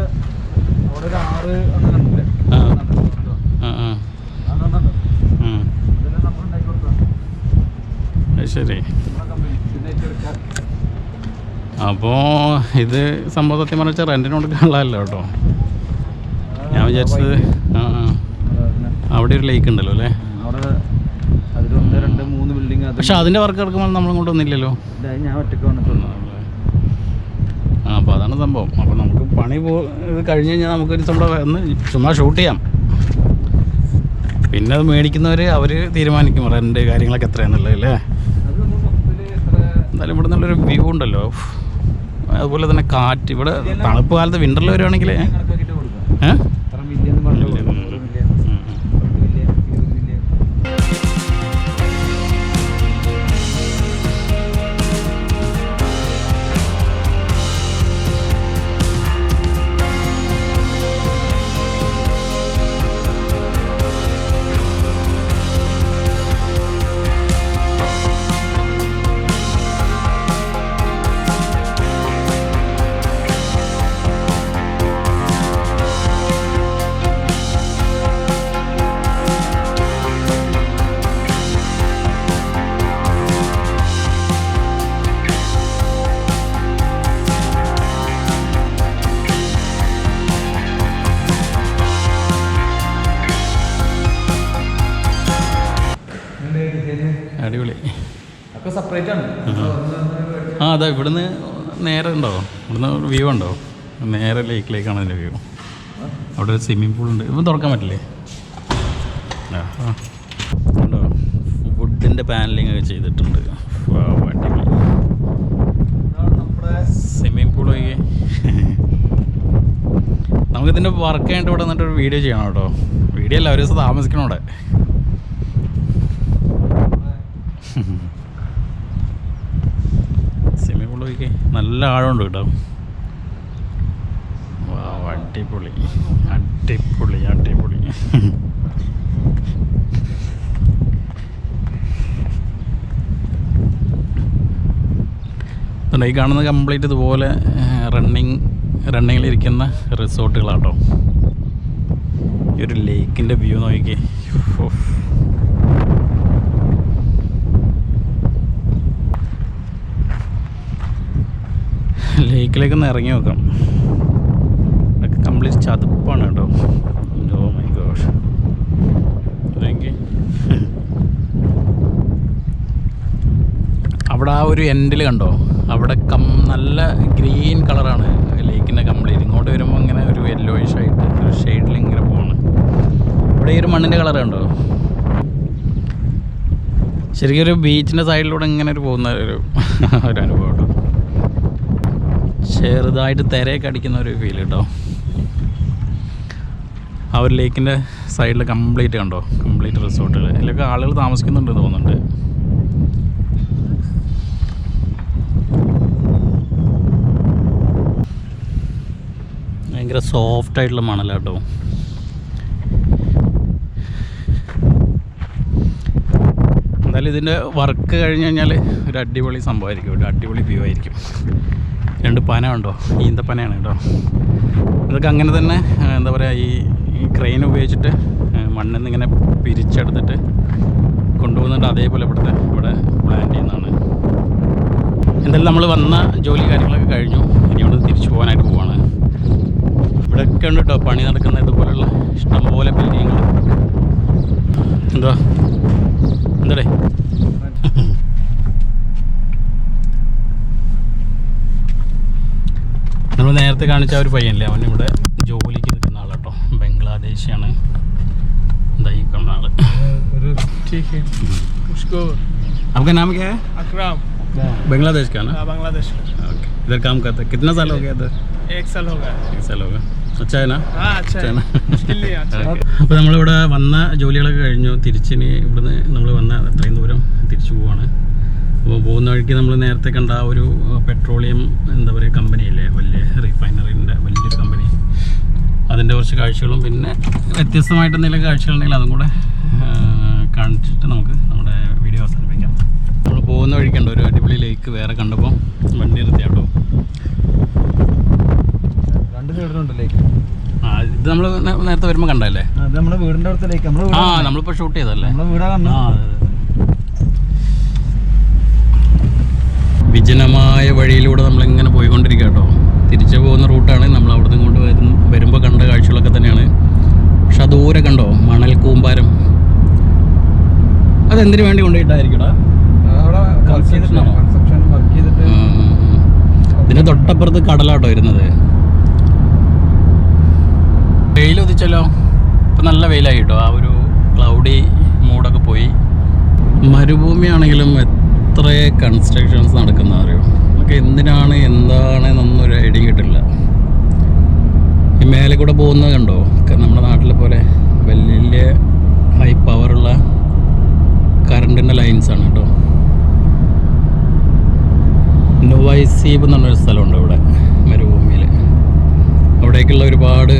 ശരി. അപ്പോൾ ഇത് സംഭവം സത്യം പറഞ്ഞാൽ റെൻറ്റിന് കൊടുക്കാനുള്ളതല്ലോ കേട്ടോ. ഞാൻ വിചാരിച്ചത് അവിടെ ഒരു ലേക്ക് ഉണ്ടല്ലോ അല്ലേ? പക്ഷെ അതിൻ്റെ വർക്ക് എടുക്കുമ്പോൾ നമ്മളും കൊണ്ടൊന്നില്ലല്ലോ. ഞാൻ ഒറ്റയ്ക്ക് വന്നിട്ടുണ്ടോ? അപ്പോൾ അതാണ് സംഭവം. അപ്പോൾ നമുക്ക് പണി ഇത് കഴിഞ്ഞ് കഴിഞ്ഞാൽ നമുക്കൊരു സംഭവം ഒന്ന് ചുമ്മാ ഷൂട്ട് ചെയ്യാം. പിന്നെ അത് മേടിക്കുന്നവർ അവർ തീരുമാനിക്കും റെൻ്റ് കാര്യങ്ങളൊക്കെ എത്രയാണെന്നുള്ളത് അല്ലേ? എന്തായാലും ഇവിടെ നിന്നുള്ളൊരു വ്യൂ ഉണ്ടല്ലോ. അതുപോലെ തന്നെ കാറ്റ്. ഇവിടെ തണുപ്പ് കാലത്ത് വിൻ്ററിൽ വരുവാണെങ്കിൽ അടിപൊളി. ഒക്കെ സെപ്പറേറ്റ് ആണ്. അതാ ഇവിടുന്ന് നേരെ ഉണ്ടോ, ഇവിടുന്ന് വ്യൂ ഉണ്ടോ? നേരെ ലേക്കിലേക്കാണ് അതിൻ്റെ വ്യൂ. അവിടെ ഒരു സ്വിമ്മിംഗ് പൂളുണ്ട്. ഇപ്പം തുറക്കാൻ പറ്റില്ലേ? ഉണ്ടോ, വുഡിൻ്റെ പാനലിംഗ് ഒക്കെ ചെയ്തിട്ടുണ്ട്. സ്വിമ്മിംഗ് പൂൾ ഒഴികെ നമുക്കിതിൻ്റെ വർക്ക് ആയിട്ട് ഇവിടെ നിന്നിട്ടൊരു വീഡിയോ ചെയ്യണം കേട്ടോ. വീഡിയോ അല്ല, ഒരു ദിവസം താമസിക്കണം അവിടെ. നോക്കി, നല്ല ആഴമുണ്ട് കേട്ടോ. അടിപൊളി അടിപൊളി അടിപൊളി. ഈ കാണുന്നത് കംപ്ലീറ്റ് ഇതുപോലെ റണ്ണിങ്ങിലിരിക്കുന്ന റിസോർട്ടുകളാട്ടോ. ഈ ഒരു ലേക്കിൻ്റെ വ്യൂ നോക്കി. ലേക്കിലേക്കൊന്ന് ഇറങ്ങി നോക്കാം. ഇതൊക്കെ കംപ്ലീറ്റ് ചതുപ്പാണ് കേട്ടോ. Oh my gosh. അവിടെ ആ ഒരു എൻഡിൽ കണ്ടോ, അവിടെ നല്ല ഗ്രീൻ കളറാണ് ലേക്കിൻ്റെ കംപ്ലീറ്റ്. ഇങ്ങോട്ട് വരുമ്പോൾ ഇങ്ങനെ ഒരു യെല്ലോയിഷ് ആയിട്ട് ഒരു ഷെയ്ഡിൽ ഇങ്ങനെ പോവാണ്. ഇവിടെ ഈ ഒരു മണ്ണിൻ്റെ കളർ കണ്ടോ. ശരിക്കും ഒരു ബീച്ചിൻ്റെ സൈഡിലൂടെ ഇങ്ങനെ ഒരു പോകുന്ന ഒരു അനുഭവം കേട്ടോ. ചെറുതായിട്ട് തിരയൊക്കെ അടിക്കുന്ന ഒരു ഫീൽ കേട്ടോ. ആ ഒരു ലേക്കിൻ്റെ സൈഡിൽ കംപ്ലീറ്റ് കണ്ടോ, കംപ്ലീറ്റ് റിസോർട്ടുകൾ. ഇതിലൊക്കെ ആളുകൾ താമസിക്കുന്നുണ്ട് തോന്നുന്നുണ്ട്. ഭയങ്കര സോഫ്റ്റ് ആയിട്ടുള്ള മണലാട്ടോ. എന്തായാലും ഇതിൻ്റെ വർക്ക് കഴിഞ്ഞ് കഴിഞ്ഞാൽ ഒരു അടിപൊളി സംഭവമായിരിക്കും, ഒരു അടിപൊളി വ്യൂ ആയിരിക്കും. 2 പന ഉണ്ടോ, ഈന്തപ്പനയാണ് കേട്ടോ. ഇതൊക്കെ അങ്ങനെ തന്നെ എന്താ പറയുക, ഈ ക്രെയിൻ ഉപയോഗിച്ചിട്ട് മണ്ണിൽ നിന്ന് ഇങ്ങനെ പിരിച്ചെടുത്തിട്ട് കൊണ്ടുപോകുന്നുണ്ട്. അതേപോലെ ഇവിടെ പ്ലാൻ ചെയ്യുന്നതാണ്. എന്തായാലും നമ്മൾ വന്ന ജോലി കാര്യങ്ങളൊക്കെ കഴിഞ്ഞു. ഇനി ഇവിടെ തിരിച്ചു പോകാനായിട്ട് പോവാണ്. ഇവിടെയൊക്കെ ഉണ്ട് കേട്ടോ പണി നടക്കുന്ന ഇതുപോലുള്ള ഇഷ്ടംപോലെ ബിൽഡിങ്ങുകൾ. എന്താടേ നമ്മൾ നേരത്തെ കാണിച്ച ഒരു പയ്യനല്ലേ, അവൻ ഇവിടെ ജോലിക്ക് നിൽക്കുന്ന ആളാട്ടോ. ബംഗ്ലാദേശിയാണ്. എന്തായി കാണുന്ന ആള്. आपका नाम क्या है? अकराम। बांग्लादेश का ना? बांग्लादेश का। ओके। इधर काम करते हैं कितना साल हो गया इधर? 1 साल हो गया। 1 साल हो गया। अच्छा है ना? हाँ अच्छा है ना। मुश्किल नहीं अच्छा है। അപ്പോൾ നമ്മളിവിടെ വന്ന ജോലികളൊക്കെ കഴിഞ്ഞു. തിരിച്ചിനി ഇവിടുന്ന് നമ്മൾ വന്ന അത്രയും ദൂരം തിരിച്ചു പോവാണ്. അപ്പോൾ പോകുന്ന വഴിക്ക് നമ്മൾ നേരത്തെ കണ്ട ആ ഒരു പെട്രോളിയം എന്താ പറയുക കമ്പനിയില്ലേ, വലിയ റിഫൈനറിൻ്റെ വലിയൊരു കമ്പനി, അതിൻ്റെ കുറച്ച് കാഴ്ചകളും പിന്നെ വ്യത്യസ്തമായിട്ട് എന്തെങ്കിലും കാഴ്ചകളുണ്ടെങ്കിൽ അതും കൂടെ കാണിച്ചിട്ട് നമുക്ക് നമ്മുടെ വീഡിയോ അവസാനിപ്പിക്കാം. നമ്മൾ പോകുന്ന വഴിക്കുണ്ട് ഒരു അടിപൊളി ലേക്ക് വേറെ കണ്ടപ്പോൾ വണ്ടി നിർത്തിയാട്ടോ. 2 സൈഡിലുണ്ട് ലേക്ക്. ആ ഇത് നമ്മൾ നേരത്തെ വരുമ്പോൾ കണ്ടല്ലേ, അത് നമ്മുടെ വീടിൻ്റെ അടുത്ത ലേക്ക്. നമ്മളിപ്പോൾ ഷൂട്ട് ചെയ്തല്ലേ. നമ്മുടെ വീടാ കാണുന്നത്. ആ അതെ. വിജനമായ വഴിയിലൂടെ നമ്മളിങ്ങനെ പോയിക്കൊണ്ടിരിക്കുക കേട്ടോ. തിരിച്ചു പോകുന്ന റൂട്ടാണ്. നമ്മൾ അവിടെ നിന്ന് കൊണ്ട് വരുമ്പോൾ കണ്ട കാഴ്ചകളൊക്കെ തന്നെയാണ്. പക്ഷെ അത് ദൂരെ കണ്ടോ മണൽ കൂമ്പാരം. അതെന്തിനു വേണ്ടി കൊണ്ടുപോയിട്ടായിരിക്കടാ? ഇതിന്റെ തൊട്ടപ്പുറത്ത് കടലാട്ടോ വരുന്നത്. വെയിൽ ഉദിച്ചല്ലോ. ഇപ്പം നല്ല വെയിലായി കേട്ടോ. ആ ഒരു ക്ലൗഡി മൂഡൊക്കെ പോയി. മരുഭൂമിയാണെങ്കിലും എത്ര കൺസ്ട്രക്ഷൻസ് നടക്കുന്ന അറിയോ. ഒക്കെ എന്തിനാണ് എന്താണെന്നൊന്നും ഒരു ഐഡിയ കിട്ടില്ല. ഈ മേലെ കൂടെ പോകുന്നത് കണ്ടോ, നമ്മുടെ നാട്ടിലെ പോലെ വലിയ ഹൈ പവറുള്ള കറണ്ടിൻ്റെ ലൈൻസാണ് കേട്ടോ. നൊവൈസീബ് എന്ന് പറഞ്ഞൊരു സ്ഥലമുണ്ട് ഇവിടെ മരുഭൂമിയിൽ. അവിടേക്കുള്ള ഒരുപാട്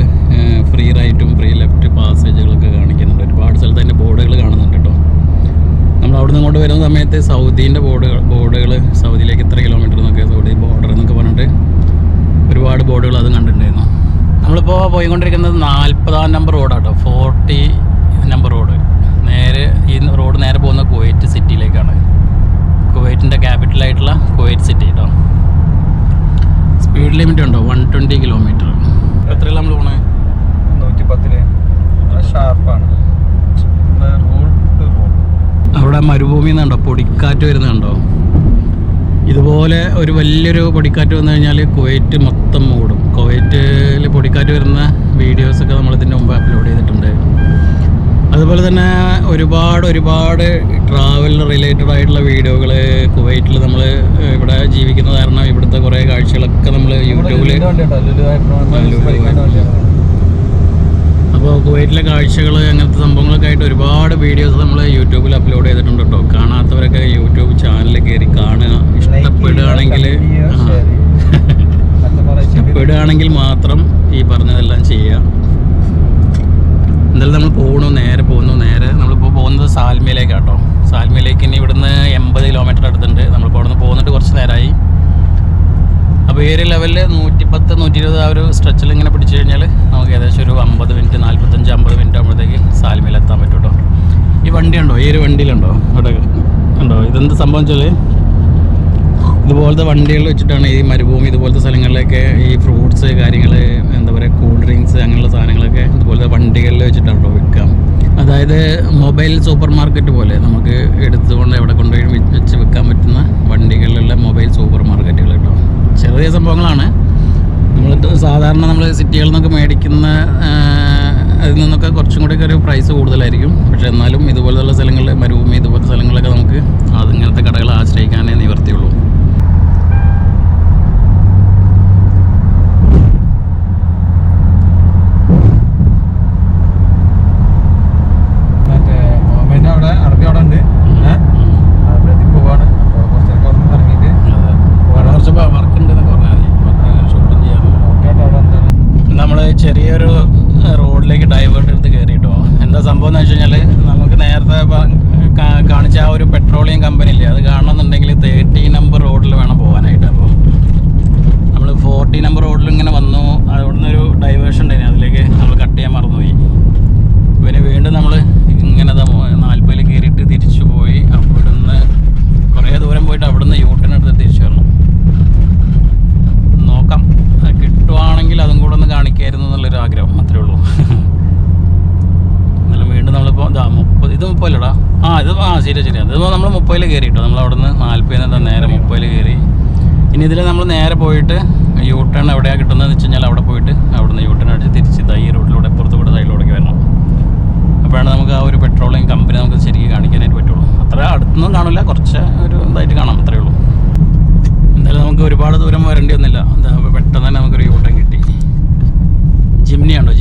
ഫ്രീ റൈറ്റും ഫ്രീ ലെഫ്റ്റ് പാസേജുകളൊക്കെ കാണിക്കുന്നുണ്ട്. ഒരുപാട് സ്ഥലത്ത് അതിൻ്റെ ബോർഡുകൾ കാണുന്നുണ്ട് കേട്ടോ. നമ്മൾ അവിടെ നിന്ന് ഇങ്ങോട്ട് വരുന്ന സമയത്ത് സൗദീൻ്റെ ബോർഡുകൾ സൗദിയിലേക്ക് ഇത്ര കിലോമീറ്റർ എന്നൊക്കെ, സൗദി ബോർഡർ എന്നൊക്കെ പറഞ്ഞിട്ട് ഒരുപാട് ബോർഡുകൾ അതും കണ്ടിട്ടുണ്ടായിരുന്നു. നമ്മളിപ്പോൾ പോയിക്കൊണ്ടിരിക്കുന്നത് 40-ാം നമ്പർ റോഡാട്ടോ. 40 number road. ഈ റോഡ് നേരെ പോകുന്ന കുവൈറ്റ് സിറ്റിയിലേക്കാണ്. കുവൈറ്റിൻ്റെ ക്യാപിറ്റലായിട്ടുള്ള കുവൈറ്റ് സിറ്റി കേട്ടോ. സ്പീഡ് ലിമിറ്റ് ഉണ്ടോ 120 കിലോമീറ്റർ. എത്രയാണ് നമ്മൾ പോണേ? 110. ഷാർപ്പാണ്. അവിടെ മരുഭൂമി എന്നുണ്ടോ പൊടിക്കാറ്റ് വരുന്നുണ്ടോ. ഇതുപോലെ ഒരു വലിയൊരു പൊടിക്കാറ്റ് വന്നു കഴിഞ്ഞാൽ കുവൈറ്റ് മൊത്തം മൂടും. കുവൈറ്റിൽ പൊടിക്കാറ്റ് വരുന്ന വീഡിയോസൊക്കെ നമ്മളിതിൻ്റെ മുമ്പ് അപ്ലോഡ് ചെയ്തിട്ടുണ്ട്. അതുപോലെ തന്നെ ഒരുപാട് ട്രാവൽ റിലേറ്റഡ് ആയിട്ടുള്ള വീഡിയോകൾ കുവൈറ്റിൽ നമ്മൾ ഇവിടെ ജീവിക്കുന്ന കാരണം ഇവിടുത്തെ കുറേ കാഴ്ചകളൊക്കെ നമ്മൾ യൂട്യൂബിൽ. അപ്പോൾ അപ്പോൾ കുവൈറ്റിലെ കാഴ്ചകൾ അങ്ങനത്തെ സംഭവങ്ങളൊക്കെ ആയിട്ട് ഒരുപാട് വീഡിയോസ് നമ്മൾ യൂട്യൂബിൽ അപ്ലോഡ് ചെയ്തിട്ടുണ്ട് കേട്ടോ. കാണാത്തവരൊക്കെ യൂട്യൂബ് ചാനലിൽ കയറി കാണുക. ഇഷ്ടപ്പെടുകയാണെങ്കിൽ മാത്രം ഈ പറഞ്ഞതെല്ലാം ചെയ്യുക. എന്തായാലും നമ്മൾ നേരെ നമ്മളിപ്പോൾ പോകുന്നത് സാൽമിയിലേക്കാണ് കേട്ടോ. സാൽമിയിലേക്ക് ഇനി ഇവിടുന്ന് 80 കിലോമീറ്റർ അടുത്തുണ്ട്. നമ്മളിപ്പോൾ അവിടെ നിന്ന് പോന്നിട്ട് കുറച്ച് നേരമായി. അപ്പോൾ ഈ ഒരു ലെവലിൽ 110-120 ആ ഒരു സ്ട്രെച്ചിൽ ഇങ്ങനെ പിടിച്ചു കഴിഞ്ഞാൽ നമുക്ക് ഏകദേശം ഒരു 50 മിനിറ്റ് 45-50 മിനിറ്റ് ആകുമ്പോഴത്തേക്ക് സാൽമിയിൽ എത്താൻ പറ്റും കേട്ടോ. ഈ വണ്ടി ഉണ്ടോ, ഈ ഒരു വണ്ടിയിലുണ്ടോ ഇവിടെ ഉണ്ടോ, ഇതെന്ത് സംഭവം വെച്ചാൽ ഇതുപോലത്തെ വണ്ടികൾ വെച്ചിട്ടാണ് ഈ മരുഭൂമി ഇതുപോലത്തെ സ്ഥലങ്ങളിലൊക്കെ ഈ ഫ്രൂട്ട്സ് കാര്യങ്ങൾ, എന്താ പറയുക, കൂൾ ഡ്രിങ്ക്സ് അങ്ങനെയുള്ള സാധനങ്ങളൊക്കെ ഇതുപോലത്തെ വണ്ടികളിൽ വെച്ചിട്ടാണ് കേട്ടോ വിൽക്കാം. അതായത് മൊബൈൽ സൂപ്പർ മാർക്കറ്റ് പോലെ നമുക്ക് എടുത്തുകൊണ്ട് എവിടെ കൊണ്ടുപോയി വെച്ച് വിൽക്കാൻ പറ്റുന്ന വണ്ടികളിലുള്ള മൊബൈൽ സൂപ്പർ മാർക്കറ്റുകൾ കേട്ടോ. ചെറിയ സംഭവങ്ങളാണ്. നമ്മൾ സാധാരണ നമ്മൾ സിറ്റികളിൽ നിന്നൊക്കെ മേടിക്കുന്ന അതിൽ നിന്നൊക്കെ കുറച്ചും കൂടി ഒരു പ്രൈസ് കൂടുതലായിരിക്കും. പക്ഷേ എന്നാലും ഇതുപോലെയുള്ള സ്ഥലങ്ങളിൽ, മരുഭൂമി ഇതുപോലത്തെ സ്ഥലങ്ങളിലൊക്കെ നമുക്ക് അതിങ്ങനത്തെ കടകളെ ആശ്രയിക്കാനേ നിവർത്തിയുള്ളൂ. ചെറിയൊരു റോഡിലേക്ക് ഡൈവേർട്ട് എടുത്ത് കയറിയിട്ടോ. എന്താ സംഭവം എന്ന് വെച്ച് കഴിഞ്ഞാൽ നമുക്ക് നേരത്തെ കാണിച്ച ആ ഒരു പെട്രോളിയം കമ്പനി ഇല്ലേ, അത് കാണണമെന്നുണ്ടെങ്കിൽ 30 നമ്പർ റോഡിൽ വേണം പോകാനായിട്ട്. അപ്പോൾ നമ്മൾ 40 നമ്പർ റോഡിൽ ഇങ്ങനെ വന്നു. അവിടെ ഒരു ഡൈവേർഷൻ ഉണ്ടായിരുന്നു, അതിലേക്ക് നമ്മൾ കട്ട് ചെയ്യാൻ മറന്നുപോയി. പിന്നെ വീണ്ടും നമ്മൾ ഇങ്ങനെ 40 കയറിയിട്ട് തിരിച്ചു പോയി. അവിടുന്ന് കുറേ ദൂരം പോയിട്ട് അവിടുന്ന് യൂട്ടേൺ എടുത്ത് തിരിച്ചു വരണം. നോക്കാം, കിട്ടുവാണെങ്കിൽ അതും കൂടെ ഒന്ന് കാണിക്കായിരുന്നു എന്നുള്ളൊരു ആഗ്രഹം, അത്രേ ഉള്ളൂ. എന്നാലും വീണ്ടും നമ്മളിപ്പോൾ 30, ഇത് 30 അല്ലടാ, ഇത് ശരി അതിപ്പോൾ നമ്മൾ 30 കയറി കേട്ടോ. നമ്മൾ അവിടെ നിന്ന് 40 നേരെ 30 കയറി. ഇനി ഇതിൽ നമ്മൾ നേരെ പോയിട്ട് യൂട്ടേൺ എവിടെയാണ് കിട്ടുന്നതെന്ന് വെച്ച് കഴിഞ്ഞാൽ അവിടെ പോയിട്ട് അവിടുന്ന് യൂട്ടേൺ അടിച്ച് തിരിച്ച് ഈ റോഡിലൂടെ പുറത്തുകൂടെ സൈഡിലൂടെയൊക്കെ വരണം. അപ്പോഴാണ് നമുക്ക് ആ ഒരു പെട്രോളിയം കമ്പനി നമുക്ക് ശരിക്കും കാണിക്കാനായിട്ട് പറ്റുള്ളൂ. അത്ര അടുത്തൊന്നും കാണില്ല, കുറച്ച് ഒരു ഇതായിട്ട് കാണാം, അത്രേ ഉള്ളൂ. എന്തായാലും നമുക്ക് ഒരുപാട് ദൂരം വരേണ്ടി വന്നില്ല. പെട്ടെന്ന് തന്നെ നമുക്കൊരു യൂട്ടേൺ കിട്ടി. ജിംനി ഉണ്ടോ,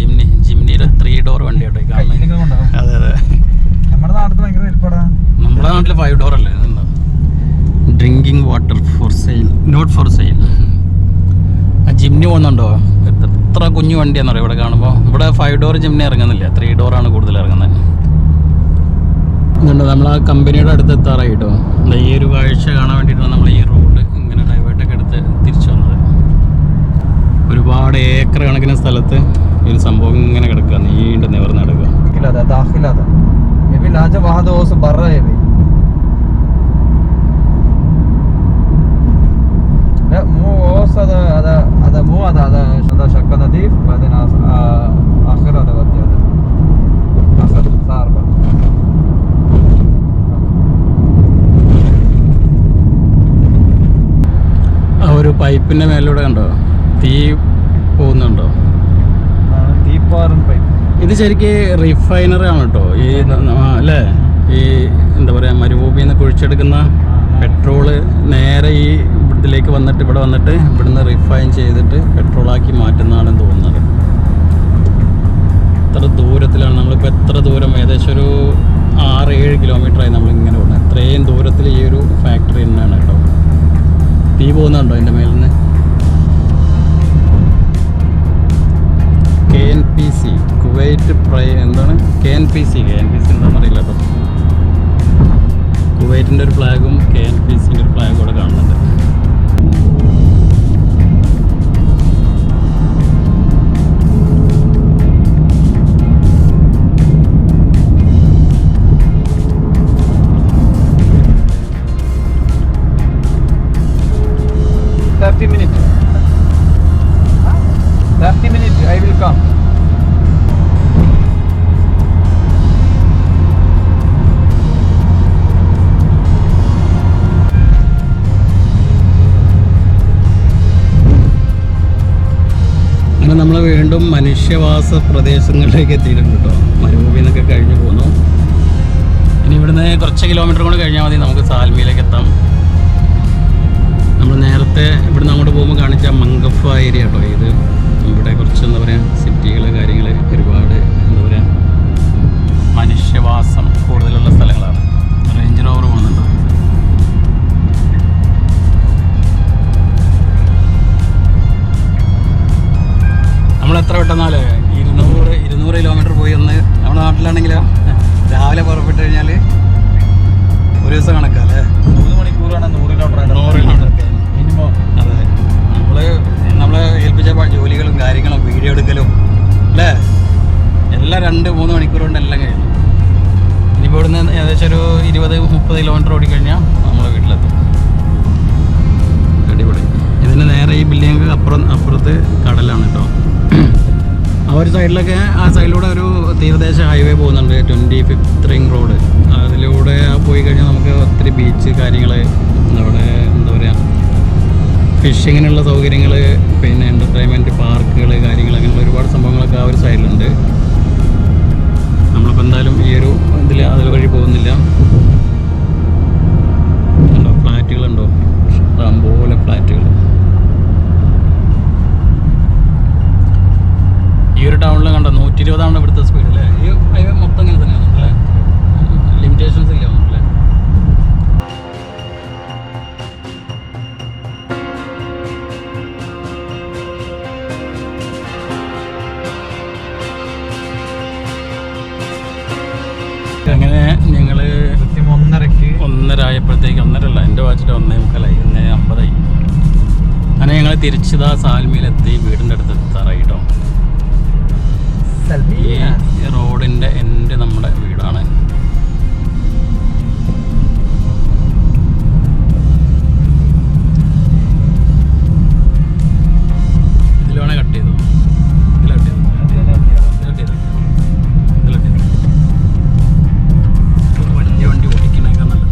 ജിംനിയുടെ 3 ഡോർ വണ്ടി കേട്ടോ കാണുന്നത്. അതെ നമ്മുടെ നാട്ടിൽ 5 ഡോർ അല്ലേ. എന്താ drinking water for sale, not for sale. ആ ജിംനി പോകുന്നുണ്ടോ? എത്ര കുഞ്ഞു വണ്ടിയാണെന്ന് പറയാം ഇവിടെ കാണുമ്പോൾ. ഇവിടെ 5 ഡോർ ജിംനി ഇറങ്ങുന്നില്ല, 3 ഡോറാണ് കൂടുതൽ ഇറങ്ങുന്നത്. ഇതുണ്ട്, നമ്മൾ ആ കമ്പനിയുടെ അടുത്ത് എത്താറായി കേട്ടോ. ഈ ഒരു കാഴ്ച കാണാൻ വേണ്ടിയിട്ടാണ് നമ്മൾ ഈ റോഡ് ഇങ്ങനെ ഡൈവേർട്ടൊക്കെ എടുത്ത് തിരിച്ചു വന്നത്. ഒരുപാട് ഏക്കർ കണക്കിന് സ്ഥലത്ത് ഒരു സംഭവം ഇങ്ങനെ കിടക്കുക, നീണ്ട് നിവർന്ന് കിടക്കുക. ആ ഒരു പൈപ്പിന്റെ മേലൂടെ കണ്ടോ തീ പോകുന്നുണ്ടോ? ഇത് ശരിക്ക് റിഫൈനറി ആണ് കേട്ടോ. ഈ അല്ലേ, ഈ എന്താ പറയുക, മരുഭൂമിയിൽ നിന്ന് കുഴിച്ചെടുക്കുന്ന പെട്രോള് നേരെ ഈ ഇതിലേക്ക് വന്നിട്ട് ഇവിടെ വന്നിട്ട് ഇവിടുന്ന് റിഫൈൻ ചെയ്തിട്ട് പെട്രോളാക്കി മാറ്റുന്നതാണെന്ന് തോന്നുന്നത്. എത്ര ദൂരത്തിലാണ് നമ്മളിപ്പോൾ, എത്ര ദൂരം, ഏകദേശം ഒരു 6-7 കിലോമീറ്ററായി നമ്മളിങ്ങനെ പോകുന്നത്. ഇത്രയും ദൂരത്തിൽ ഈ ഒരു ഫാക്ടറി തന്നെയാണ് കേട്ടോ. തീ പോകുന്നുണ്ടോ എൻ്റെ മേലിൽ നിന്ന്? KNPC കുവൈറ്റ് എന്താണ് KNPC എന്താണെന്ന് അറിയില്ല കേട്ടോ. കുവൈറ്റിൻ്റെ ഒരു ഫ്ലാഗും KNPCൻ്റെ ഒരു ഫ്ലാഗും ഇവിടെ കാണുന്നുണ്ട്. I will come. അങ്ങനെ നമ്മൾ വീണ്ടും മനുഷ്യവാസ പ്രദേശങ്ങളിലേക്ക് എത്തിയിട്ടുണ്ട് കേട്ടോ. മരുഭൂമിയിൽ നിന്നൊക്കെ കഴിഞ്ഞ് പോന്നു. ഇനി ഇവിടുന്ന് കുറച്ച് കിലോമീറ്റർ കൂടെ കഴിഞ്ഞാൽ മതി നമുക്ക് സാൽമിയിലേക്ക് എത്താം. നമ്മൾ നേരത്തെ ഇവിടുന്ന് അങ്ങോട്ട് പോകുമ്പോൾ കാണിച്ച മംഗഫ ഏരിയ കേട്ടോ ഇത്. ഇവിടെ കുറച്ച് എന്താ പറയുക, സിറ്റികൾ കാര്യങ്ങൾ ഒരുപാട് എന്താ മനുഷ്യവാസം കൂടുതലുള്ള സ്ഥലങ്ങളാണ്. റേഞ്ച് റോവർ പോകുന്നുണ്ട്. നമ്മൾ എത്ര പെട്ടെന്നാലേ 200 കിലോമീറ്റർ പോയി ഒന്ന് നമ്മുടെ നാട്ടിലാണെങ്കിലോ രാവിലെ പുറപ്പെട്ട് കഴിഞ്ഞാൽ ഒരു ദിവസം കണക്കല്ലേ. 3 മണിക്കൂറാണ് 100 കിലോമീറ്റർ മിനിമം. അതെ, നമ്മളെ ഏൽപ്പിച്ച ജോലികളും കാര്യങ്ങളും വീഡിയോ എടുക്കലും അല്ലേ എല്ലാം 2-3 മണിക്കൂർ കൊണ്ട് എല്ലാം കഴിയും. ഇനിയിപ്പോൾ ഇവിടുന്ന് ഏകദേശം ഒരു 20-30 കിലോമീറ്റർ ഓടിക്കഴിഞ്ഞാൽ നമ്മളെ വീട്ടിലെത്തും. അടിപൊളി. ഇതിന് നേരെ ഈ ബിൽഡിംഗ് അപ്പുറത്ത് കടലാണ് കേട്ടോ. ആ ഒരു സൈഡിലൊക്കെ ആ സൈഡിലൂടെ ഒരു തീരദേശ ഹൈവേ പോകുന്നുണ്ട്, 25th റിംഗ് റോഡ്. അതിലൂടെ പോയി കഴിഞ്ഞാൽ നമുക്ക് ഒത്തിരി ബീച്ച് കാര്യങ്ങൾ, അവിടെ എന്താ പറയുക ഫിഷിങ്ങിനുള്ള സൗകര്യങ്ങൾ, പിന്നെ എൻ്റർടൈൻമെൻറ്റ് പാർക്കുകൾ കാര്യങ്ങൾ, അങ്ങനെയുള്ള ഒരുപാട് സംഭവങ്ങളൊക്കെ ആ ഒരു സൈഡിലുണ്ട്. നമ്മളിപ്പോൾ എന്തായാലും ഈ ഒരു അതിൽ വഴി പോകുന്നില്ല. ഉണ്ടോ ഫ്ലാറ്റുകളുണ്ടോ, ഇഷ്ടംപോലെ ഫ്ലാറ്റുകൾ. ഈ ഒരു ടൗണിൽ കണ്ടോ 120 ഇവിടുത്തെ സ്പീഡ് അല്ലേ. ഈ ഹൈവേ മൊത്തം ഇങ്ങനെ തന്നെയാണ് അല്ലേ, ലിമിറ്റേഷൻസ് ഇല്ല അല്ലേ. അങ്ങനെ ഞങ്ങൾ 1:30 ആയപ്പോഴത്തേക്ക്, 1:30 എൻ്റെ വാച്ചിൽ 1:45, 1:50. അങ്ങനെ ഞങ്ങൾ തിരിച്ചതാ സാൽമിയിലെത്തി, വീടിൻ്റെ അടുത്ത് എത്താറായി കേട്ടോ. ഈ റോഡിൻ്റെ എൻ്റെ നമ്മുടെ വീടാണ്. ഇതിൽ വേണേൽ കട്ട് ചെയ്തോ, ഇതിൽ കട്ട് ചെയ്തു. വലിയ വണ്ടി ഓടിക്കണേക്കാൾ നല്ലത്.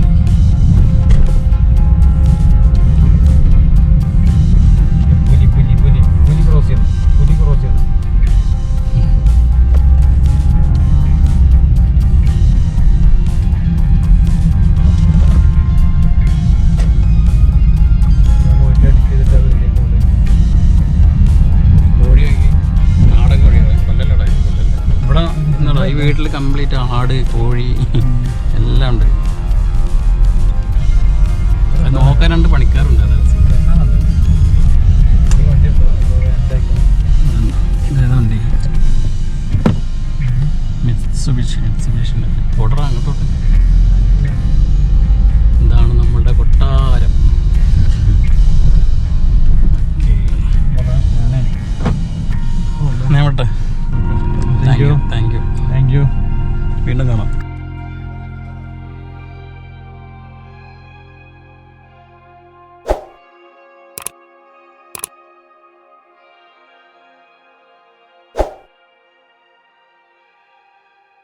ഈ വീട്ടിൽ കംപ്ലീറ്റ് ആട്, കോഴി എല്ലാം ഉണ്ട്. അത് നോക്കാൻ 2 പണിക്കാരുണ്ട്. ഇതേതാ വണ്ടി? മിത്സുബിഷി ഓർഡർ അങ്ങോട്ടോട്ട്. ഇതാണ് നമ്മളുടെ കൊട്ടാരം. Thank you. വീണ്ടും കാണാം.